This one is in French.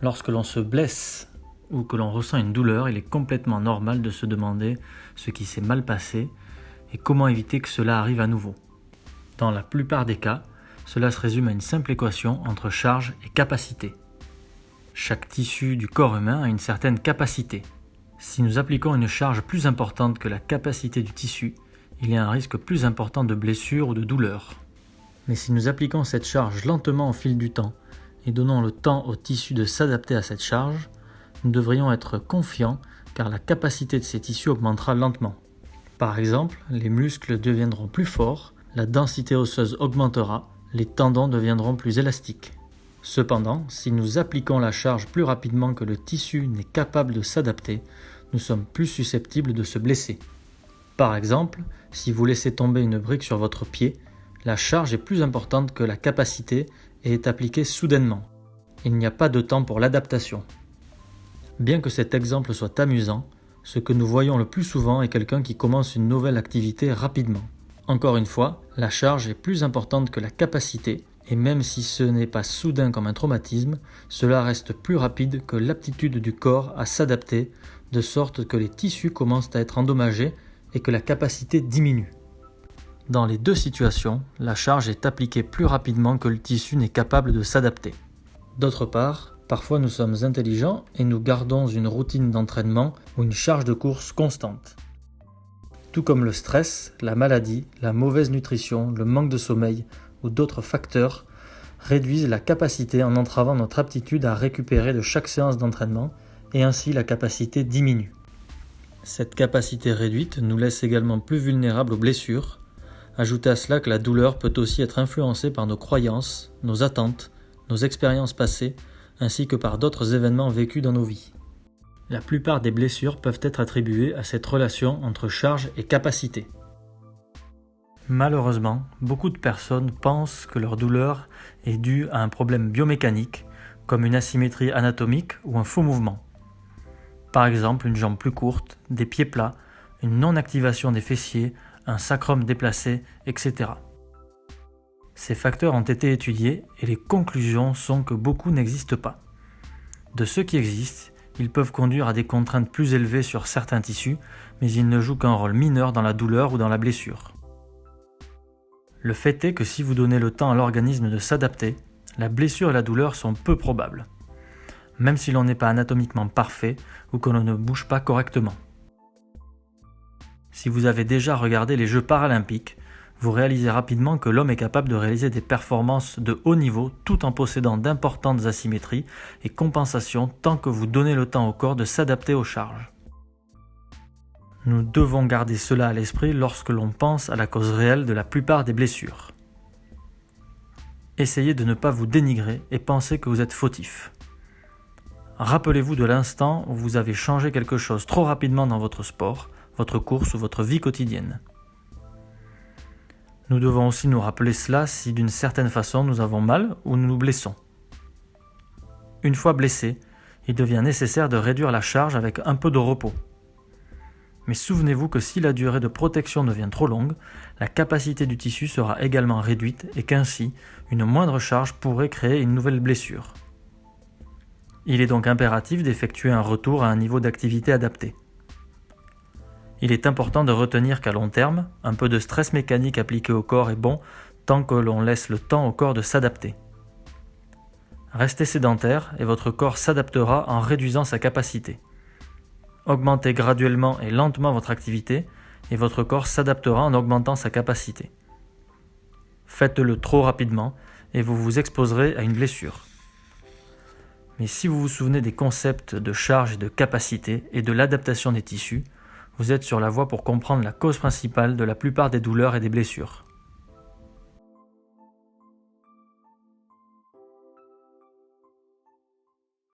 Lorsque l'on se blesse ou que l'on ressent une douleur, il est complètement normal de se demander ce qui s'est mal passé et comment éviter que cela arrive à nouveau. Dans la plupart des cas, cela se résume à une simple équation entre charge et capacité. Chaque tissu du corps humain a une certaine capacité. Si nous appliquons une charge plus importante que la capacité du tissu, il y a un risque plus important de blessure ou de douleur. Mais si nous appliquons cette charge lentement au fil du temps et donnons le temps au tissu de s'adapter à cette charge, nous devrions être confiants car la capacité de ces tissus augmentera lentement. Par exemple, les muscles deviendront plus forts, la densité osseuse augmentera, les tendons deviendront plus élastiques. Cependant, si nous appliquons la charge plus rapidement que le tissu n'est capable de s'adapter, nous sommes plus susceptibles de se blesser. Par exemple, si vous laissez tomber une brique sur votre pied, la charge est plus importante que la capacité et est appliquée soudainement. Il n'y a pas de temps pour l'adaptation. Bien que cet exemple soit amusant, ce que nous voyons le plus souvent est quelqu'un qui commence une nouvelle activité rapidement. Encore une fois, la charge est plus importante que la capacité, et même si ce n'est pas soudain comme un traumatisme, cela reste plus rapide que l'aptitude du corps à s'adapter, de sorte que les tissus commencent à être endommagés et que la capacité diminue. Dans les deux situations, la charge est appliquée plus rapidement que le tissu n'est capable de s'adapter. D'autre part, parfois nous sommes intelligents et nous gardons une routine d'entraînement ou une charge de course constante. Tout comme le stress, la maladie, la mauvaise nutrition, le manque de sommeil ou d'autres facteurs réduisent la capacité en entravant notre aptitude à récupérer de chaque séance d'entraînement et ainsi la capacité diminue. Cette capacité réduite nous laisse également plus vulnérables aux blessures. Ajoutez à cela que la douleur peut aussi être influencée par nos croyances, nos attentes, nos expériences passées, ainsi que par d'autres événements vécus dans nos vies. La plupart des blessures peuvent être attribuées à cette relation entre charge et capacité. Malheureusement, beaucoup de personnes pensent que leur douleur est due à un problème biomécanique, comme une asymétrie anatomique ou un faux mouvement. Par exemple, une jambe plus courte, des pieds plats, une non-activation des fessiers, un sacrum déplacé, etc. Ces facteurs ont été étudiés et les conclusions sont que beaucoup n'existent pas. De ceux qui existent, ils peuvent conduire à des contraintes plus élevées sur certains tissus, mais ils ne jouent qu'un rôle mineur dans la douleur ou dans la blessure. Le fait est que si vous donnez le temps à l'organisme de s'adapter, la blessure et la douleur sont peu probables, même si l'on n'est pas anatomiquement parfait ou que l'on ne bouge pas correctement. Si vous avez déjà regardé les Jeux paralympiques, vous réalisez rapidement que l'homme est capable de réaliser des performances de haut niveau tout en possédant d'importantes asymétries et compensations tant que vous donnez le temps au corps de s'adapter aux charges. Nous devons garder cela à l'esprit lorsque l'on pense à la cause réelle de la plupart des blessures. Essayez de ne pas vous dénigrer et penser que vous êtes fautif. Rappelez-vous de l'instant où vous avez changé quelque chose trop rapidement dans votre sport, votre course ou votre vie quotidienne. Nous devons aussi nous rappeler cela si d'une certaine façon nous avons mal ou nous nous blessons. Une fois blessé, il devient nécessaire de réduire la charge avec un peu de repos. Mais souvenez-vous que si la durée de protection devient trop longue, la capacité du tissu sera également réduite et qu'ainsi, une moindre charge pourrait créer une nouvelle blessure. Il est donc impératif d'effectuer un retour à un niveau d'activité adapté. Il est important de retenir qu'à long terme, un peu de stress mécanique appliqué au corps est bon tant que l'on laisse le temps au corps de s'adapter. Restez sédentaire et votre corps s'adaptera en réduisant sa capacité. Augmentez graduellement et lentement votre activité et votre corps s'adaptera en augmentant sa capacité. Faites-le trop rapidement et vous vous exposerez à une blessure. Mais si vous vous souvenez des concepts de charge et de capacité et de l'adaptation des tissus, vous êtes sur la voie pour comprendre la cause principale de la plupart des douleurs et des blessures.